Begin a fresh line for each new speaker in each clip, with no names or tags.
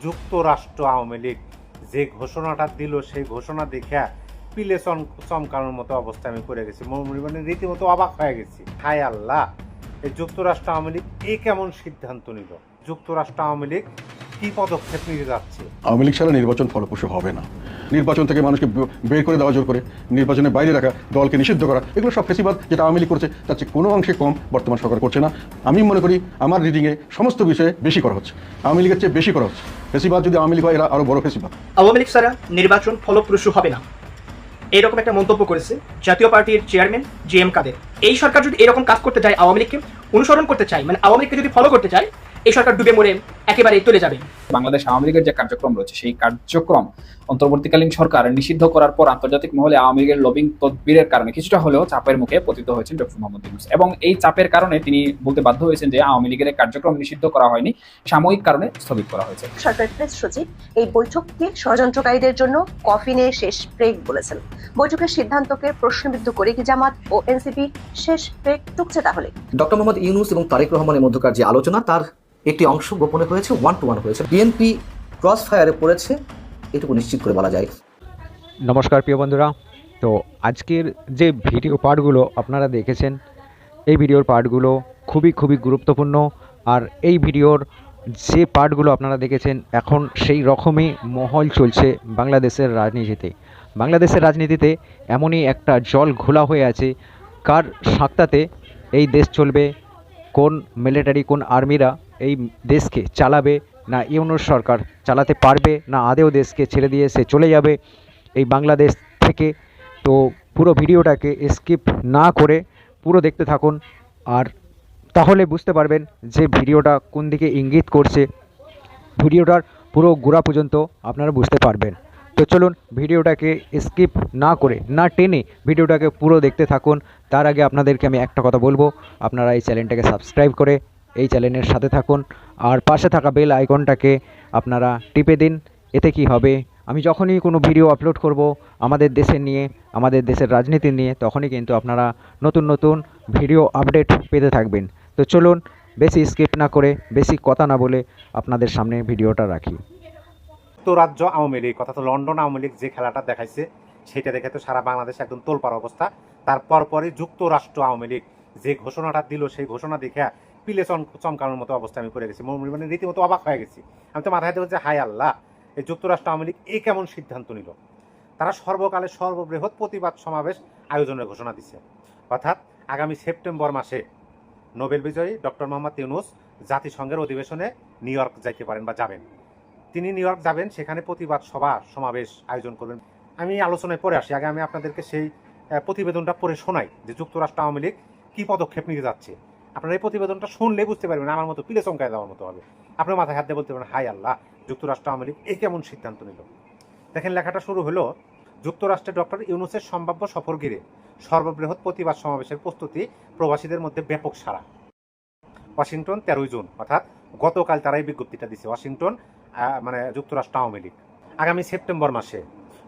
যুক্তরাষ্ট্র আওয়ামী লীগ যে ঘোষণাটা দিল সেই ঘোষণা দেখে পিলে চমকানোর মতো অবস্থা আমি করে গেছি, মানে রীতিমতো অবাক হয়ে গেছি। হায় আল্লাহ, এই যুক্তরাষ্ট্র আওয়ামী লীগ এই কেমন সিদ্ধান্ত নিল? যুক্তরাষ্ট্র আওয়ামী লীগ কি পদক্ষেপ নিয়ে যাচ্ছে?
আওয়ামী লীগ ছাড়া নির্বাচন ফলপ্রসূ হবে না। নির্বাচন থেকে মানুষকে বের করে দেওয়া, জোর করে নির্বাচনের বাইরে রাখা, দলকে নিষিদ্ধ করা, এগুলো সব ফেসিবাদ যেটা আওয়ামী লীগ করছে তার চেয়ে কোনো অংশে কম বর্তমান সরকার করছে না। আমি মনে করি আমার রিডিংয়ে সমস্ত বিষয়ে বেশি করা হচ্ছে, আওয়ামী লীগের চেয়ে বেশি করা হচ্ছে। ফেসিবাদ যদি আওয়ামী লীগ হয়, এরা আরও বড় ফেসিবাদ।
আওয়ামী লীগ ছাড়া নির্বাচন ফলপ্রসূ হবে না, এরকম একটা মন্তব্য করেছে জাতীয় পার্টির চেয়ারম্যান JM কাদের। এই সরকার যদি এরকম কাজ করতে চায়, আওয়ামী লীগকে অনুসরণ করতে চায়, মানে আওয়ামী লীগকে যদি ফলো করতে চায়, এই সরকার ডুবে মরে একেবারে চলে যাবে।
বাংলাদেশ আওয়ামী লীগের যে কার্যক্রম রয়েছে সেই কার্যক্রম অন্তর্বর্তীকালীন সরকার নিষিদ্ধ করার পর আন্তর্জাতিক মহলে আওয়ামী লীগের লবিং তদবিরের কারণে কিছুটা হলেও চাপের মুখে পতিত হয়েছেন ডক্টর মোহাম্মদ ইউনূস, এবং এই চাপের কারণে তিনি বলতে বাধ্য হয়েছেন যে আওয়ামী লীগের কার্যক্রম নিষিদ্ধ করা হয়নি, সাময়িক কারণে স্থগিত করা হয়েছে।
সরকারের প্রেস সচিব এই বৈঠককে ষড়যন্ত্রকারীদের জন্য কফিনে শেষ ব্রেক বলেছেন। বৈঠকের সিদ্ধান্তকে প্রশ্নবিদ্ধ করে কি জামাত ও এনসিপি শেষ ব্রেক টুকছে? তাহলে
ডক্টর মোহাম্মদ ইউনূস এবং তারেক রহমানের মধ্যকার যে আলোচনা, তার একটি অংশ গোপনে হয়েছে, 1-to-1 হয়েছে। বিএনপি ক্রস ফায়ারে পড়েছে, এটুকু নিশ্চিত করে বলা যায়।
নমস্কার প্রিয় বন্ধুরা, তো আজকের যে ভিডিও পার্টগুলো আপনারা দেখেছেন, এই ভিডিওর পার্টগুলো খুবই গুরুত্বপূর্ণ। আর এই ভিডিওর যে পার্টগুলো আপনারা দেখেছেন, এখন সেই রকমই মহল চলছে বাংলাদেশের রাজনীতিতে। বাংলাদেশের রাজনীতিতে এমনই একটা জল ঘোলা হয়ে আছে, কার সাক্তাতে এই দেশ চলবে, কোন মিলিটারি, কোন আর্মিরা এই দেশকে চালাবে, না ইউনূস সরকার চালাতে পারবে, না আদেও দেশকে ছেড়ে দিয়ে সে চলে যাবে এই বাংলাদেশ থেকে। তো পুরো ভিডিওটাকে স্কিপ না করে পুরো দেখতে থাকুন, আর তাহলে বুঝতে পারবেন যে ভিডিওটা কোন দিকে ইঙ্গিত করছে। ভিডিওটার পুরো গোড়া পর্যন্ত আপনারা বুঝতে পারবেন। তো চলুন ভিডিওটাকে স্কিপ না করে, না টেনে ভিডিওটাকে পুরো দেখতে থাকুন। তার আগে আপনাদেরকে আমি একটা কথা বলবো, আপনারা এই চ্যানেলটাকে সাবস্ক্রাইব করে এই চ্যানেলের সাথে থাকুন, আর পাশে থাকা বেল আইকনটাকে আপনারা টিপে দিন। এতে কি হবে, আমি যখনই কোনো ভিডিও আপলোড করব আমাদের দেশের নিয়ে, আমাদের দেশের রাজনীতি নিয়ে, তখনই কিন্তু আপনারা নতুন ভিডিও আপডেট পেতে থাকবেন। তো চলুন বেশি স্কিপ না করে, বেশি কথা না বলে আপনাদের সামনে ভিডিওটা রাখি।
যুক্তরাজ্য আওয়ামী লীগ অর্থাৎ লন্ডন আওয়ামী লীগ যে খেলাটা দেখাইছে, সেটা দেখে তো সারা বাংলাদেশ একদম তোলপাড় অবস্থা। তারপরই যুক্তরাষ্ট্র আওয়ামী লীগ যে ঘোষণাটা দিল সেই ঘোষণা দেখে পিলে চমকানোর মতো অবস্থা আমি করে গেছি, মানে রীতিমতো অবাক হয়ে গেছি। আমি তো মাথায় দেবো যে হায় আল্লাহ, এই যুক্তরাষ্ট্র আওয়ামী লীগ এই কেমন সিদ্ধান্ত নিল? তারা সর্বকালের সর্ববৃহৎ প্রতিবাদ সমাবেশ আয়োজনের ঘোষণা দিচ্ছে। অর্থাৎ আগামী সেপ্টেম্বর মাসে নোবেল বিজয়ী ডক্টর মোহাম্মদ ইউনূস জাতিসংঘের অধিবেশনে নিউ ইয়র্ক যাইতে পারেন বা যাবেন। তিনি নিউ ইয়র্ক যাবেন, সেখানে প্রতিবাদ সভা সমাবেশ আয়োজন করবেন। আমি আলোচনায় পরে আসি, আগে আমি আপনাদেরকে সেই প্রতিবেদনটা পড়ে শোনাই যে যুক্তরাষ্ট্র আওয়ামী লীগ কী পদক্ষেপ নিতে যাচ্ছে। আপনারা এই প্রতিবেদনটা শুনলে বুঝতে পারবেন, আমার মতো পিলে চমকায় দেওয়ার মতো হবে। আপনার মাথায় হাত দিয়ে বলতে পারেন হায় আল্লাহ, যুক্তরাষ্ট্র আওয়ামী লীগ এই কেমন সিদ্ধান্ত নিল? দেখেন, লেখাটা শুরু হলো, যুক্তরাষ্ট্রে ডক্টর ইউনূসের সম্ভাব্য সফর ঘিরে সর্ববৃহৎ প্রতিবাদ সমাবেশের প্রস্তুতি, প্রবাসীদের মধ্যে ব্যাপক সাড়া। ওয়াশিংটন 13 জুন, অর্থাৎ গতকাল তারা এই বিজ্ঞপ্তিটা দিচ্ছে। ওয়াশিংটন মানে যুক্তরাষ্ট্র আওয়ামী লীগ আগামী সেপ্টেম্বর মাসে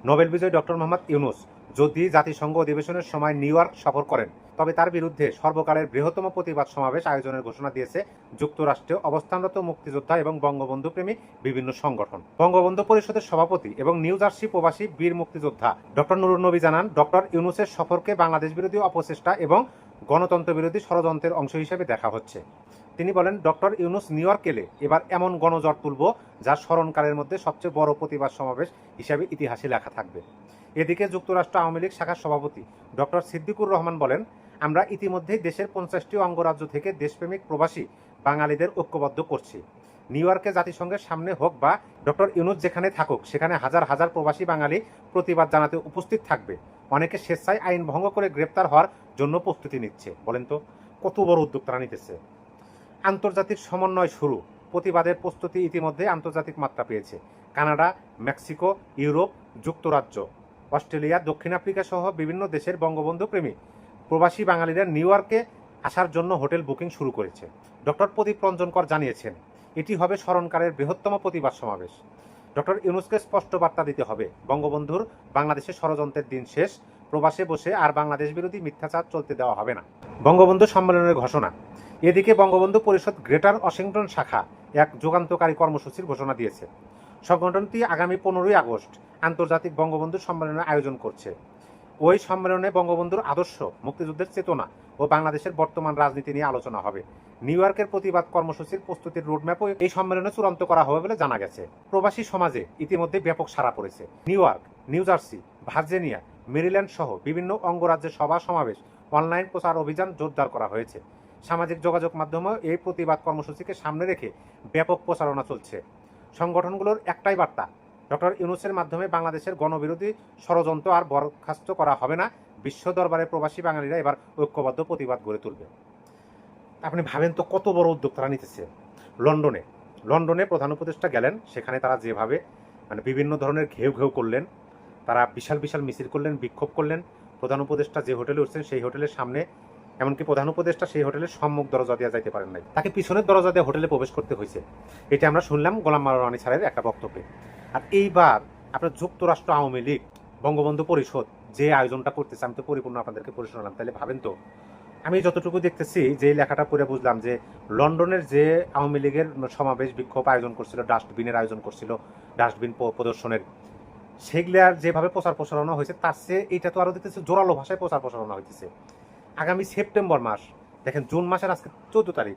নোবেল বিজয়ী ডক্টর মোহাম্মদ ইউনূস যদি জাতিসংঘ অধিবেশনের সময় নিউ ইয়র্ক সফর করেন, তবে তার বিরুদ্ধে সর্বকালের বৃহত্তম প্রতিবাদ সমাবেশ আয়োজনের ঘোষণা দিয়েছে যুক্তরাষ্ট্রে অবস্থানরত মুক্তিযোদ্ধা এবং বঙ্গবন্ধু প্রেমী বিভিন্ন সংগঠন। বঙ্গবন্ধু পরিষদের সভাপতি এবং নিউ জার্সি প্রবাসী বীর মুক্তিযোদ্ধা ডক্টর নুরুন নবী জানান, ডক্টর ইউনূসের সফরকে বাংলাদেশ বিরোধী অপচেষ্টা এবং গণতন্ত্র বিরোধী ষড়যন্ত্রের অংশ হিসেবে দেখা হচ্ছে। তিনি বলেন, ডক্টর ইউনূস নিউ ইয়র্ক এলে এবার এমন গণজট তুলব যা স্মরণকালের মধ্যে সবচেয়ে বড় প্রতিবাদ সমাবেশ হিসাবে ইতিহাসে লেখা থাকবে। এদিকে যুক্তরাষ্ট্র আওয়ামী লীগ শাখার সভাপতি ডক্টর সিদ্দিকুর রহমান বলেন, আমরা ইতিমধ্যেই দেশের 50টি অঙ্গরাজ্য থেকে দেশপ্রেমিক প্রবাসী বাঙালিদের ঐক্যবদ্ধ করছি। নিউ ইয়র্কে জাতিসংঘের সামনে হোক বা ডক্টর ইউনূস যেখানে থাকুক, সেখানে হাজার হাজার প্রবাসী বাঙালি প্রতিবাদ জানাতে উপস্থিত থাকবে। অনেকে স্বেচ্ছায় আইন ভঙ্গ করে গ্রেপ্তার হওয়ার জন্য প্রস্তুতি নিচ্ছে। বলেন তো কত বড় উদ্যোগ তারা নিতেছে। আন্তর্জাতিক সমন্বয় শুরু, প্রতিবাদের প্রস্তুতি ইতিমধ্যে আন্তর্জাতিক মাত্রা পেয়েছে। কানাডা, মেক্সিকো, ইউরোপ, যুক্তরাজ্য, অস্ট্রেলিয়া, দক্ষিণ আফ্রিকা সহ বিভিন্ন দেশের বঙ্গবন্ধু প্রেমী প্রবাসী বাঙালিরা নিউ ইয়র্কে আসার জন্য হোটেল বুকিং শুরু করেছে। ডক্টর প্রদীপ রঞ্জনকর জানিয়েছেন, এটি হবে স্মরণকালের বৃহত্তম প্রতিবাদ সমাবেশ। ডক্টর ইউনূসকে স্পষ্ট বার্তা দিতে হবে, বঙ্গবন্ধুর বাংলাদেশের ষড়যন্ত্রের দিন শেষ, প্রবাসে বসে আর বাংলাদেশ বিরোধী মিথ্যাচার চলতে দেওয়া হবে না। বঙ্গবন্ধু সম্মেলনের ঘোষণা। এদিকে বঙ্গবন্ধু পরিষদ গ্রেটার ওয়াশিংটন শাখা এক যুগান্তকারী কর্মসূচির ঘোষণা দিয়েছে। সংগঠনটি আগামী 15ই আগস্ট আন্তর্জাতিক বঙ্গবন্ধু সম্মেলনের আয়োজন করছে। ওই সম্মেলনে বঙ্গবন্ধুর আদর্শ, মুক্তিযুদ্ধের চেতনা ও বাংলাদেশের বর্তমান রাজনীতি নিয়ে আলোচনা হবে। নিউ ইয়র্কের প্রতিবাদ কর্মসূচির প্রস্তুতির রোডম্যাপও এই সম্মেলনে চূড়ান্ত করা হবে বলে জানা গেছে। প্রবাসী সমাজে ইতিমধ্যে ব্যাপক সাড়া পড়েছে। New York, new jersey, Virginia, Maryland সহ বিভিন্ন অঙ্গরাজ্যের সভা সমাবেশ, অনলাইন প্রচার অভিযান জোরদার করা হয়েছে। সামাজিক যোগাযোগ মাধ্যমেও এই প্রতিবাদ কর্মসূচিকে সামনে রেখে ব্যাপক প্রচারণা চলছে। সংগঠনগুলোর একটাই বার্তা, ডক্টর ইউনূসের মাধ্যমে বাংলাদেশের গণবিরোধী ষড়যন্ত্র আর বরখাস্ত করা হবে না। বিশ্ব দরবারে প্রবাসী বাঙালিরা এবার ঐক্যবদ্ধ প্রতিবাদ গড়ে তুলবে। আপনি ভাবেন তো কত বড় উদ্যোগ তারা নিতেছে। লন্ডনে প্রধান উপদেষ্টা গেলেন, সেখানে তারা যেভাবে বিভিন্ন ধরনের ঘেউ করলেন, তারা বিশাল মিছিল করলেন, বিক্ষোভ করলেন। প্রধান উপদেষ্টা যে হোটেলে উঠছেন সেই হোটেলের সামনে, এমনকি প্রধান উপদেষ্টা সেই হোটেলের সম্মুখ দরজা দিয়ে যাইতে পারেন নাই, তাকে পিছনের দরজা দিয়ে হোটেলে প্রবেশ করতে হয়েছে। এটা আমরা শুনলাম গোলাম মাওলানা স্যারের একটা বক্তব্যে। আর এইবার আপনার যুক্তরাষ্ট্র আওয়ামী লীগ, বঙ্গবন্ধু পরিষদ যে আয়োজনটা করতেছে, আমি তো পরিপূর্ণ আপনাদেরকে পড়ে শোনালাম। তাহলে ভাবেন তো, আমি যতটুকু দেখতেছি, যে লেখাটা পড়ে বুঝলাম যে লন্ডনের যে আওয়ামী লীগের সমাবেশ বিক্ষোভ আয়োজন করছিল, ডাস্টবিনের আয়োজন করছিল, ডাস্টবিন প্রদর্শনের, সেগুলার যেভাবে প্রচার প্রসারণা হয়েছে, তার চেয়ে এটা তো আরও দেখতেছে জোরালো ভাষায় প্রচার প্রসারণা হইতেছে। আগামী সেপ্টেম্বর মাস, দেখেন জুন মাসের আজকে 14 তারিখ,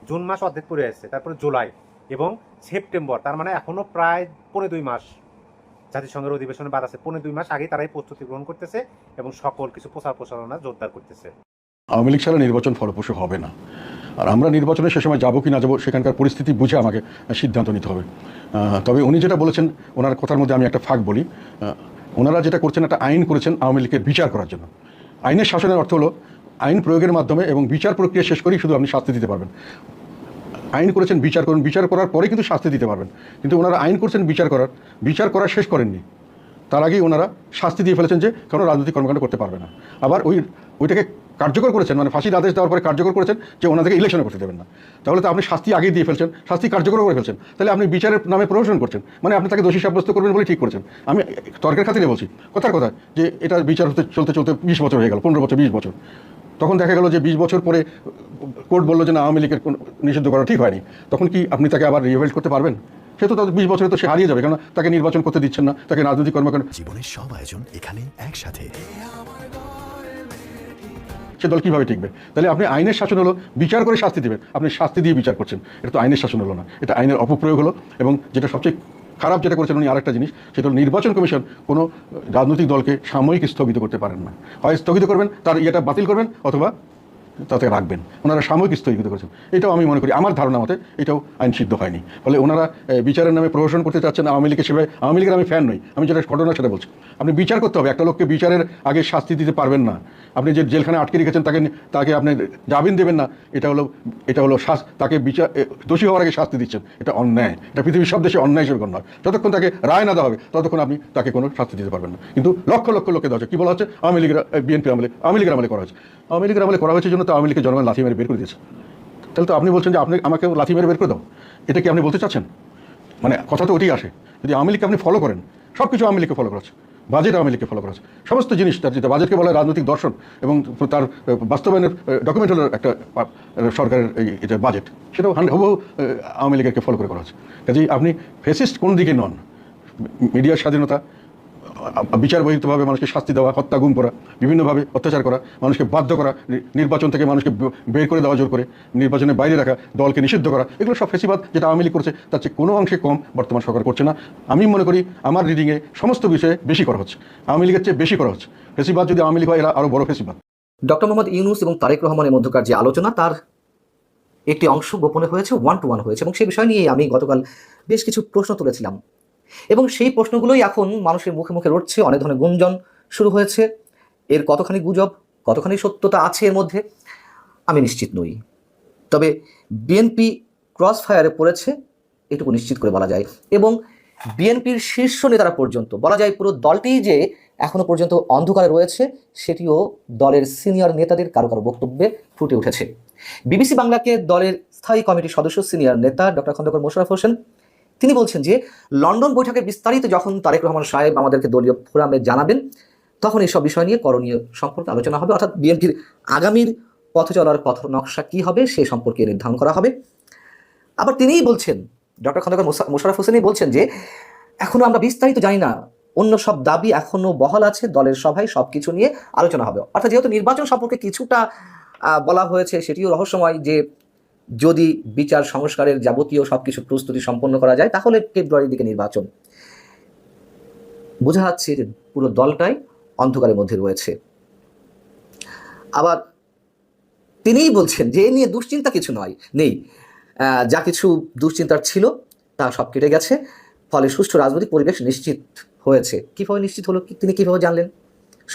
জুন মাস অর্ধেক পড়ে আসছে, তারপরে জুলাই এবং সেপ্টেম্বর, তার মানে এখনো প্রায় 2.5 মাস জাতিসংঘের অধিবেশনে বাদ আছে। 2.5 মাস আগেই তারাই প্রস্তুতি গ্রহণ করতেছে এবং সকল কিছু প্রচার প্রসারণা জোরদার করতেছে।
আওয়ামী লীগ ছাড়া নির্বাচন ফলপ্রসূ হবে না। আর আমরা নির্বাচনে সে সময় যাবো কি না যাবো, সেখানকার পরিস্থিতি বুঝে আমাকে সিদ্ধান্ত নিতে হবে। তবে উনি যেটা বলেছেন, ওনার কথার মধ্যে আমি একটা ফাঁক বলি। ওনারা যেটা করছেন, একটা আইন করেছেন আওয়ামী লীগের বিচার করার জন্য। আইনের শাসনের অর্থ হলো আইন প্রয়োগের মাধ্যমে এবং বিচার প্রক্রিয়া শেষ করেই শুধু আপনি শাস্তি দিতে পারবেন। আইন করেছেন বিচার করুন, বিচার করার পরে কিন্তু শাস্তি দিতে পারবেন। কিন্তু ওনারা আইন করছেন বিচার করা শেষ করেননি, তার আগেই ওনারা শাস্তি দিয়ে ফেলেছেন যে কোনো রাজনৈতিক কর্মকাণ্ড করতে পারবে না। আবার ওইটাকে কার্যকর করেছেন, মানে ফাঁসির আদেশ দেওয়ার পরে কার্যকর করেছেন যে ওনাদেরকে ইলেকশনে করতে দেবেন না। তাহলে তো আপনি শাস্তি আগেই দিয়ে ফেলছেন, শাস্তি কার্যকর করে ফেলছেন। তাহলে আপনি বিচারের নামে প্রহসন করছেন, মানে আপনি তাকে দোষী সাব্যস্ত করবেন বলে ঠিক করেছেন। আমি তর্কের খাতিরে বলছি, কথার কথা যে এটা বিচার চলতে 20 বছর হয়ে গেল, 15 বছর, 20 বছর। তখন দেখা গেল যে 20 বছর পরে কোর্ট বললো যে না, আওয়ামী লীগের নিষিদ্ধ করা ঠিক হয়নি। তখন কি আপনি তাকে আবার রিভেল্ট করতে পারবেন? সে তো 20 বছরে তো সে হারিয়ে যাবে, কারণ তাকে নির্বাচন করতে দিচ্ছেন না, তাকে রাজনৈতিক কর্মকাণ্ড।
জীবনের সব আয়োজন এখানে একসাথে,
সে দল কীভাবে টিকবে? তাহলে আপনি আইনের শাসন হলো বিচার করে শাস্তি দেবেন, আপনি শাস্তি দিয়ে বিচার করছেন। এটা তো আইনের শাসন হলো না, এটা আইনের অপপ্রয়োগ হলো। এবং যেটা সবচেয়ে খারাপ যেটা করেছেন উনি, আরেকটা জিনিস, সেটা হলো নির্বাচন কমিশন কোনো রাজনৈতিক দলকে সাময়িক স্থগিত করতে পারেন না। হয় স্থগিত করবেন, তার ইয়েটা বাতিল করবেন, অথবা তাতে রাখবেন। ওনারা সাময়িক স্থগিত করেছেন। এটাও আমি মনে করি, আমার ধারণা মতে এটাও আইন সিদ্ধ হয়নি। ফলে ওনারা বিচারের নামে প্রহসন করতে চাচ্ছেন আওয়ামী লীগের। সেভাবে আওয়ামী লীগের আমি ফ্যান নই, আমি যেটা ঘটনা সেটা বলছি। আপনি বিচার করতে হবে, একটা লোককে বিচারের আগে শাস্তি দিতে পারবেন না। আপনি যে জেলখানে আটকে রেখেছেন তাকে আপনি জামিন দেবেন না, এটা হলো তাকে বিচার দোষী হওয়ার আগে শাস্তি দিচ্ছেন, এটা অন্যায়। এটা পৃথিবীর সব দেশে অন্যায় হিসেবে গণ্য হয়। যতক্ষণ তাকে রায় না দেওয়া হবে ততক্ষণ আপনি তাকে কোনো শাস্তি দিতে পারবেন না। কিন্তু লক্ষ লোকে দেওয়া হচ্ছে, কী বলা হচ্ছে, আওয়ামী লীগের বিএনপি আওয়ামী লীগের আমলে করা হচ্ছে। আওয়ামী লীগের আমলে করা হয়েছে জন্য তো আওয়ামী লীগের জনগণ লাথি মেরে বের করে দিয়েছে। তাহলে তো আপনি বলছেন যে আপনি আমাকে লাথি মেরে বের করে দাও, এটা কি আপনি বলতে চাচ্ছেন? মানে কথা তো ওটাই আসে। যদি আওয়ামী লীগকে আপনি ফলো করেন, সব কিছু আওয়ামী লীগকে ফলো করা হচ্ছে, বাজেট আওয়ামী লীগকে ফলো করা হচ্ছে, সমস্ত জিনিস, তার যেটা বাজেটকে বলা হয় রাজনৈতিক দর্শন এবং তার বাস্তবায়নের ডকুমেন্ট হলো একটা সরকারের এটা বাজেট, সেটাও হুবহু আওয়ামী লীগকে ফলো করে করা হচ্ছে। কাজেই আপনি ফেসিস্ট কোন দিকে নন। মিডিয়ার স্বাধীনতা, বিচার বহির্ভূতভাবে মানুষকে শাস্তি দেওয়া, হত্যা গুম করা, বিভিন্নভাবে অত্যাচার করা, মানুষকে বাধ্য করা, নির্বাচন থেকে মানুষকে বের করে দেওয়া জোর করে, নির্বাচনের বাইরে রাখা, দলকে নিষিদ্ধ করা, এগুলো সব ফেসিবাদ যেটা আওয়ামী লীগ করছে তার চেয়ে কোনো অংশে কম বর্তমান সরকার করছে না। আমি মনে করি আমার রিডিংয়ে সমস্ত বিষয়ে বেশি করা হচ্ছে, আওয়ামী লীগের চেয়ে বেশি করা হচ্ছে। ফেসিবাদ যদি আওয়ামী লীগ হয়, এরা আরও বড় ফেসিবাদ।
ডক্টর মোহাম্মদ ইউনূস এবং তারেক রহমানের মধ্যকার যে আলোচনা, তার একটি অংশ গোপনে হয়েছে, 1-to-1 হয়েছে, এবং সেই বিষয় নিয়ে আমি গতকাল বেশ কিছু প্রশ্ন তুলেছিলাম এবং সেই প্রশ্নগুলোই এখন মানুষের মুখে মুখে রটছে। অনেক ধরনের গুঞ্জন শুরু হয়েছে। এর কতখানি গুজব, কতখানি সত্যতা আছে এর মধ্যে আমি নিশ্চিত নই। তবে বিএনপি ক্রস ফায়ারে পড়েছে এটুকু নিশ্চিত করে বলা যায়। এবং বিএনপির শীর্ষ নেতারা পর্যন্ত, বলা যায় পুরো দলটি যে এখনো পর্যন্ত অন্ধকারে রয়েছে, সেটিও দলের সিনিয়র নেতাদের কারো কারো বক্তব্যে ফুটে উঠেছে। বিবিসি বাংলাকে দলের স্থায়ী কমিটির সদস্য সিনিয়র নেতা ডক্টর খন্দকার মোশাররফ হোসেন তিনি বলছেন যে লন্ডন বৈঠকের বিস্তারিত যখন তারেক রহমান সাহেব আমাদেরকে দলীয় ফোরামে জানাবেন, তখন এইসব বিষয় নিয়ে করণীয় সম্পর্কে আলোচনা হবে, অর্থাৎ বিএনপির আগামীর পথ চলার পথ নকশা কী হবে সে সম্পর্কে নির্ধারণ করা হবে। আবার তিনিই বলছেন, ডক্টর খন্দকার মোশাররফ হোসেনই বলছেন যে এখনো আমরা বিস্তারিত জানি না, অন্য সব দাবি এখনো বহাল আছে, দলের সভায় সবকিছু নিয়ে আলোচনা হবে। অর্থাৎ যেহেতু নির্বাচন সম্পর্কে কিছুটা বলা হয়েছে, সেটিও রহস্যময় যে যদি বিচার সংস্কারের যাবতীয় সবকিছু প্রস্তুতি সম্পন্ন করা যায় তাহলে ফেব্রুয়ারির দিকে নির্বাচন। বোঝা যাচ্ছে যে পুরো দলটাই অন্ধকারের মধ্যে রয়েছে। আবার তিনিই বলছেন যে এ নিয়ে দুশ্চিন্তা কিছু নেই, যা কিছু দুশ্চিন্তার ছিল তা সব কেটে গেছে, ফলে সুষ্ঠু রাজনৈতিক পরিবেশ নিশ্চিত হয়েছে। কীভাবে নিশ্চিত হলো, তিনি কীভাবে জানলেন?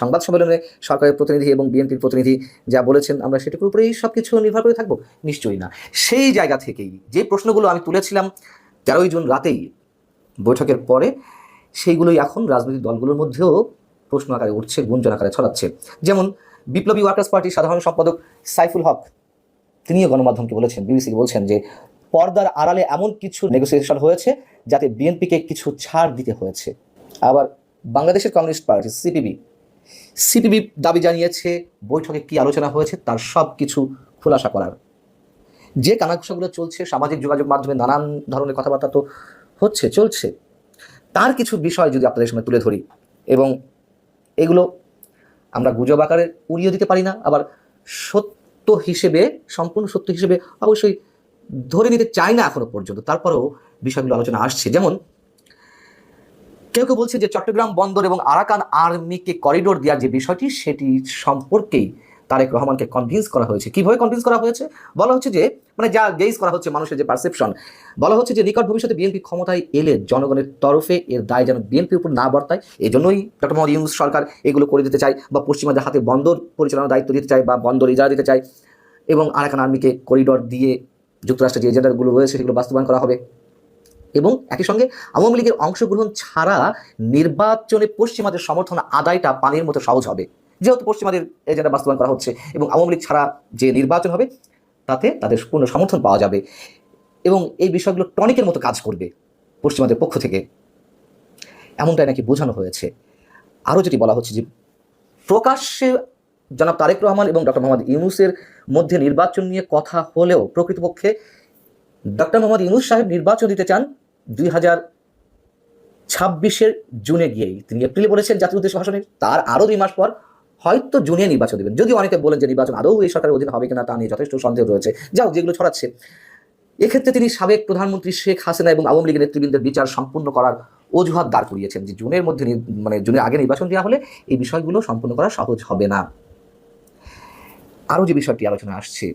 সংবাদ সম্মেলনে সরকারের প্রতিনিধি এবং বিএনপির প্রতিনিধি যা বলেছেন আমরা সেটার উপরেই সব কিছু নির্ভর করে থাকবো? নিশ্চয়ই না। সেই জায়গা থেকেই যে প্রশ্নগুলো আমি তুলেছিলাম 13ই জুন রাতেই বৈঠকের পরে, সেইগুলোই এখন রাজনৈতিক দলগুলোর মধ্যেও প্রশ্ন আকারে উঠছে, গুঞ্জন আকারে ছড়াচ্ছে। যেমন বিপ্লবী ওয়ার্কার্স পার্টির সাধারণ সম্পাদক সাইফুল হক তিনিও গণমাধ্যমকে বলেছেন, বিবিসিকে বলছেন যে পর্দার আড়ালে এমন কিছু নেগোসিয়েশন হয়েছে যাতে বিএনপিকে কিছু ছাড় দিতে হয়েছে। আবার বাংলাদেশের কমিউনিস্ট পার্টি সিপিবি দাবি জানিয়েছে বৈঠকে কি আলোচনা হয়েছে তার সব কিছু খোলাসা করার। যে কানাঘুষাগুলো চলছে সামাজিক যোগাযোগ মাধ্যমে, নানান ধরনের কথাবার্তা তো চলছে, তার কিছু বিষয় যদি আপনাদের সামনে তুলে ধরি, এবং এগুলো আমরা গুজব আকারে উড়িয়ে দিতে পারি না, আবার সম্পূর্ণ সত্য হিসেবে অবশ্যই ধরে নিতে চাই না এখনো পর্যন্ত, তারপরেও বিষয়গুলো আলোচনা আসছে। যেমন কেউ বলছে যে চট্টগ্রাম বন্দর এবং আরাকান আর্মিকে করিডোর দেওয়ার যে বিষয়টি, সেটি সম্পর্কেই তারেক রহমানকে কনভিন্স করা হয়েছে। কিভাবে কনভিন্স করা হয়েছে? বলা হচ্ছে যে যা গেজ করা হচ্ছে, মানুষের যে পারসেপশন, বলা হচ্ছে যে নিকট ভবিষ্যতে বিএনপি ক্ষমতায় এলে জনগণের তরফে এর দায় যেন বিএনপির উপর না বর্তায়, এই জন্যই ডক্টর মোহাম্মদ ইউনূস সরকার এগুলো করে দিতে চায়, বা পশ্চিমাদের হাতে বন্দর পরিচালনার দায়িত্ব দিতে চায়, বা বন্দর ইজারা দিতে চায়, এবং আরাকান আর্মিকে করিডোর দিয়ে যুক্তরাষ্ট্রের যে এজেন্ডাগুলো রয়েছে সেগুলো বাস্তবায়ন করা হবে। এবং একই সঙ্গে আওয়ামী লীগের অংশগ্রহণ ছাড়া নির্বাচনে পশ্চিমাদের সমর্থন আদায়টা পানির মতো সহজ হবে, যেহেতু পশ্চিমাদের এজেন্ডা বাস্তবায়ন করা হচ্ছে, এবং আওয়ামী লীগ ছাড়া যে নির্বাচন হবে তাতে তাদের পূর্ণ সমর্থন পাওয়া যাবে, এবং এই বিষয়গুলো টনিকের মতো কাজ করবে পশ্চিমাদের পক্ষ থেকে, এমনটাই নাকি বোঝানো হয়েছে। আরও যেটি বলা হচ্ছে যে প্রকাশ্যে জনাব তারেক রহমান এবং ডক্টর মোহাম্মদ ইউনূসের মধ্যে নির্বাচন নিয়ে কথা হলেও প্রকৃতপক্ষে ডক্টর মোহাম্মদ ইউনূস সাহেব নির্বাচন দিতে চান 2026-এর জুনে গিয়েই। তিনি এপ্রিলে বলেছেন জাতীয় উদ্দেশ্যে ভাষণে, তার আরও 2 মাস পর হয়তো জুনে নির্বাচন দেবেন। যদিও অনেকে বলেন যে নির্বাচন আদৌ এই সরকারের অধীনে হবে কিনা তা নিয়ে যথেষ্ট সন্দেহ রয়েছে, যেগুলো ছড়াচ্ছে। এক্ষেত্রে তিনি সাবেক প্রধানমন্ত্রী শেখ হাসিনা এবং আওয়ামী লীগের নেতৃবৃন্দের বিচার সম্পূর্ণ করার অজুহাত দাঁড় করিয়েছেন যে জুনের মধ্যে জুনের আগে নির্বাচন দেওয়া হলে এই বিষয়গুলো সম্পূর্ণ করা সহজ হবে না। আরও যে বিষয়টি আলোচনা আসছে,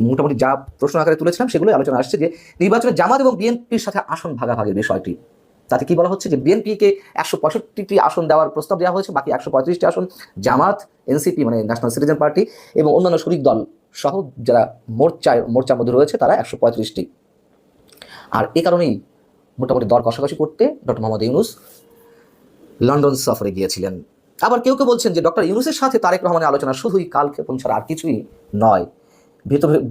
মোটামুটি যা প্রশ্ন আকারে তুলেছিলাম সেগুলোই আলোচনা আসছে, যে নির্বাচনে জামাত এবং বিএনপির সাথে আসন ভাগাভাগির বিষয়টি। তাতে কি বলা হচ্ছে যে বিএনপিকে 165টি আসন দেওয়ার প্রস্তাব দেওয়া হয়েছে, বাকি 135টি আসন জামাত, এনসিপি ন্যাশনাল সিটিজেন পার্টি এবং অন্যান্য শরিক দল সহ যারা মোর্চার মধ্যে রয়েছে তারা 135টি। আর এই কারণেই মোটামুটি দর কষাকষি করতে ডক্টর মোহাম্মদ ইউনূস লন্ডন সফরে গিয়েছিলেন। আবার কেউ বলছেন যে ডক্টর ইউনূসের সাথে তারেক রহমানের আলোচনা শুধুই কালক্ষেপণ ছাড়া আর কিছুই নয়,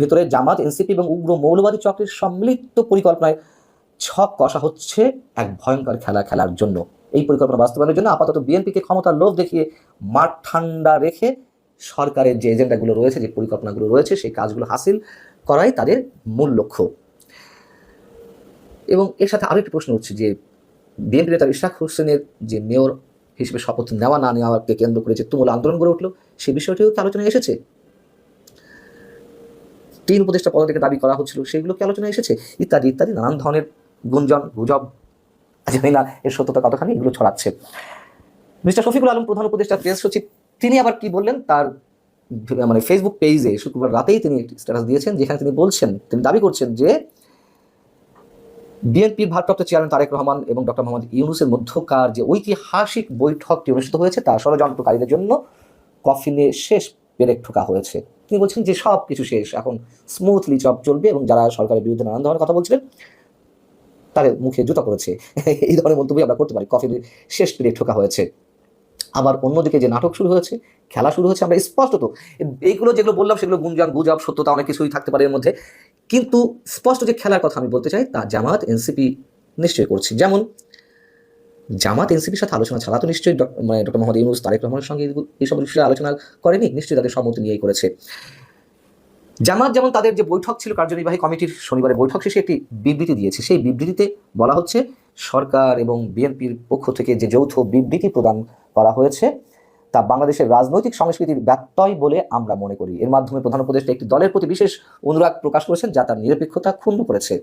ভেতরে জামাত, এনসিপি এবং উগ্র মৌলবাদী চক্রের সম্মিলিত পরিকল্পনায় ছক কষা হচ্ছে এক ভয়ঙ্কর খেলা খেলার জন্য। এই পরিকল্পনা বাস্তবায়নের জন্য আপাতত বিএনপিকে ক্ষমতার লোভ দেখিয়ে মাঠ ঠান্ডা রেখে সরকারের যে এজেন্ডাগুলো রয়েছে, যে পরিকল্পনাগুলো রয়েছে, সেই কাজগুলো হাসিল করাই তাদের মূল লক্ষ্য। এবং এর সাথে আরও একটি প্রশ্ন উঠছে যে বিএনপি নেতা ইশরাক হোসেনের যে মেয়র হিসেবে শপথ নেওয়া না নেওয়াকে কেন্দ্র করে যে তুমুল আন্দোলন গড়ে উঠলো, সেই বিষয়টিও কি আলোচনায় এসেছে? 3 উপদেষ্টা পদ থেকে দাবি করা হচ্ছিল, সেগুলো কি আলোচনায় এসেছে? ইত্যাদি ইত্যাদি নানান ধরনের গুজব, জানি না এর সত্যতা কতখানি, এগুলো ছড়াচ্ছে। মিস্টার শফিকুল আলম প্রধান উপদেষ্টা প্রেস সচিব তিনি আবার কি বললেন, তার ফেসবুক পেজে শুক্রবার রাতেই তিনি স্ট্যাটাস দিয়েছেন, যেখানে তিনি দাবি করছেন যে বিএনপির ভারপ্রাপ্ত চেয়ারম্যান তারেক রহমান এবং ডক্টর মোহাম্মদ ইউনূসের মধ্যকার যে ঐতিহাসিক বৈঠকটি অনুষ্ঠিত হয়েছে তা ষড়যন্ত্রকারীদের জন্য কফিনে শেষ পেরেক ঠোকা হয়েছে। তিনি বলছেন যে সব কিছু শেষ, এখন স্মুথলি চলবে, এবং যারা সরকারের বিরুদ্ধে নানান ধরনের কথা বলছিলেন তাদের মুখে জুতা পড়েছে, এই ধরনের মন্তব্য আমরা করতে পারি। কফিনে শেষ পেরেক ঠোকা হয়েছে। আবার অন্যদিকে যে নাটক শুরু হয়েছে, খেলা শুরু হয়েছে, আমরা স্পষ্টত এইগুলো যেগুলো বললাম সেগুলো গুজব, সত্যতা অনেক কিছুই থাকতে পারে এর মধ্যে, কিন্তু স্পষ্ট যে খেলার কথা আমি বলতে চাই তা জামাত এনসিপি নিশ্চয়ই করছে। যেমন জামাত এনসিপির সাথে আলোচনা ছাড়া তো নিশ্চয়ই ডক্টর মোহাম্মদ ইউনূস তারেক রহমানের সঙ্গে এইসব বিষয়ে আলোচনা করেনি, নিশ্চয়ই তাদের সম্মতি নিয়েই করেছে। জামাত যেমন তাদের যে বৈঠক ছিল কার্যনির্বাহী কমিটির শনিবারে বৈঠক শেষে একটি বিবৃতি দিয়েছে, সেই বিবৃতিতে বলা হচ্ছে সরকার এবং বিএনপির পক্ষ থেকে যে যৌথ বিবৃতি প্রদান করা হয়েছে তা বাংলাদেশের রাজনৈতিক সংস্কৃতির ব্যত্যয় বলে আমরা মনে করি। এর মাধ্যমে প্রধান উপদেষ্টা একটি দলের প্রতি বিশেষ অনুরাগ প্রকাশ করেছেন যা তার নিরপেক্ষতা ক্ষুণ্ণ করেছে।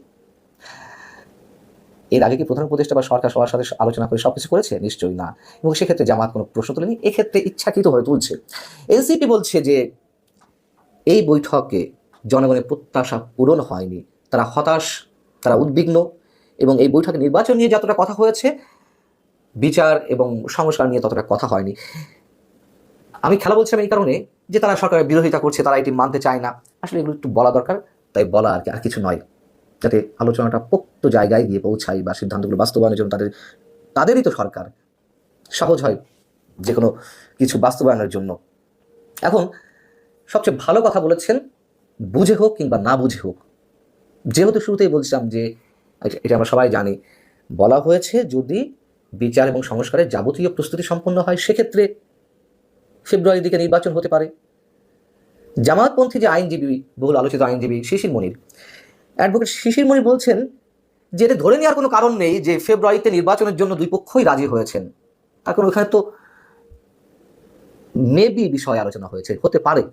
এর আগে কি প্রধান উপদেষ্টা বা সরকার সবার সাথে আলোচনা করে সবকিছু করেছে? নিশ্চয়ই না। এবং সেক্ষেত্রে জামাত কোনো প্রশ্ন তোলেনি, এক্ষেত্রে ইচ্ছাকৃতভাবে তুলছে। এনসিপি বলছে যে এই বৈঠকে জনগণের প্রত্যাশা পূরণ হয়নি, তারা হতাশ, তারা উদ্বিগ্ন, এবং এই বৈঠকে নির্বাচন নিয়ে যতটা কথা হয়েছে বিচার এবং সংস্কার নিয়ে ততটা কথা হয়নি। আমি খেলা বলছিলাম এই কারণে যে তারা সরকারের বিরোধিতা করছে, তারা এটি মানতে চায় না। আসলে এগুলো একটু বলা দরকার, তাই বলা আর কি, আর কিছু নয়, যাতে আলোচনাটা পোক্ত জায়গায় গিয়ে পৌঁছায় বা সিদ্ধান্তগুলো বাস্তবায়নের জন্য তাদেরই তো সরকার, সহজ হয় যে কোনো কিছু বাস্তবায়নের জন্য। এখন সবচেয়ে ভালো কথা বলেছেন, বুঝে হোক কিংবা না বুঝে হোক, যেহেতু শুরুতেই বলছিলাম যে এটা আমরা সবাই জানি, বলা হয়েছে যদি বিচার এবং সংস্কারের যাবতীয় প্রস্তুতি সম্পন্ন হয় সেক্ষেত্রে ফেব্রুয়ারির দিকে নির্বাচন হতে পারে। জামায়াতপন্থী যে আইনজীবী, বহুল আলোচিত আইনজীবী শিশির মনির, অ্যাডভোকেট শিশির মনির বলছেন যে এটা ধরে নেওয়ার কোনো কারণ নেই যে ফেব্রুয়ারিতে নির্বাচনের জন্য দুই পক্ষই রাজি হয়েছেন। এখন ওখানে তো মেবি বিষয়ে আলোচনা হয়েছে, হতে পারে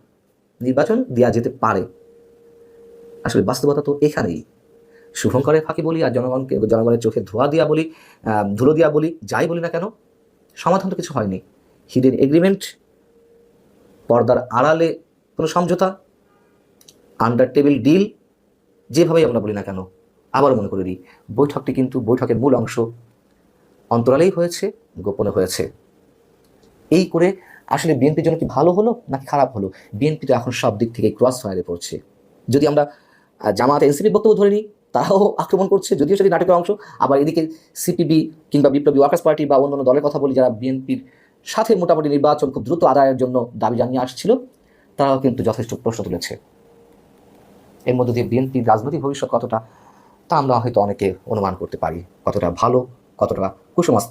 নির্বাচন দেওয়া যেতে পারে। আসলে বাস্তবতা তো এখানেই। শুভঙ্করের ফাঁকি বলি আর জনগণের চোখে ধোঁয়া দিয়া বলি, ধুলো দিয়া বলি, যাই বলি না কেন, সমাধান তো কিছু হয়নি। হিডেন এগ্রিমেন্ট, পর্দার আড়ালে কোনো সমঝোতা, আন্ডার টেবিল ডিল, যেভাবেই আমরা বলি না কেন, আবার মনে করে দিই বৈঠকটি কিন্তু বৈঠকের মূল অংশ অন্তরালেই হয়েছে, গোপনে হয়েছে। এই করে আসলে বিএনপির জন্য কি ভালো হলো নাকি খারাপ হলো? বিএনপি তো এখন সব দিক থেকে ক্রস ফায়ারে পড়ছে। যদি আমরা জামায়াত এনসিপি বক্তব্য ধরে নিই, তারাও আক্রমণ করছে, যদিও সেটি নাটকের অংশ। আবার এদিকে সিপিবি কিংবা বিপ্লবী ওয়ার্কার্স পার্টি বা অন্যান্য দলের কথা বলি, যারা বিএনপির সাথে মোটামুটি নির্বাচন খুব দ্রুত আদায়ের জন্য দাবি জানিয়ে আসছিল, তারাও কিন্তু যথেষ্ট প্রশ্ন তুলেছে। এর মধ্যে দিয়ে বিএনপির রাজনৈতিক ভবিষ্যৎ কতটা, তা আমরা হয়তো অনেকে অনুমান করতে পারি, কতটা ভালো, কতটা কুসুমাস্তি।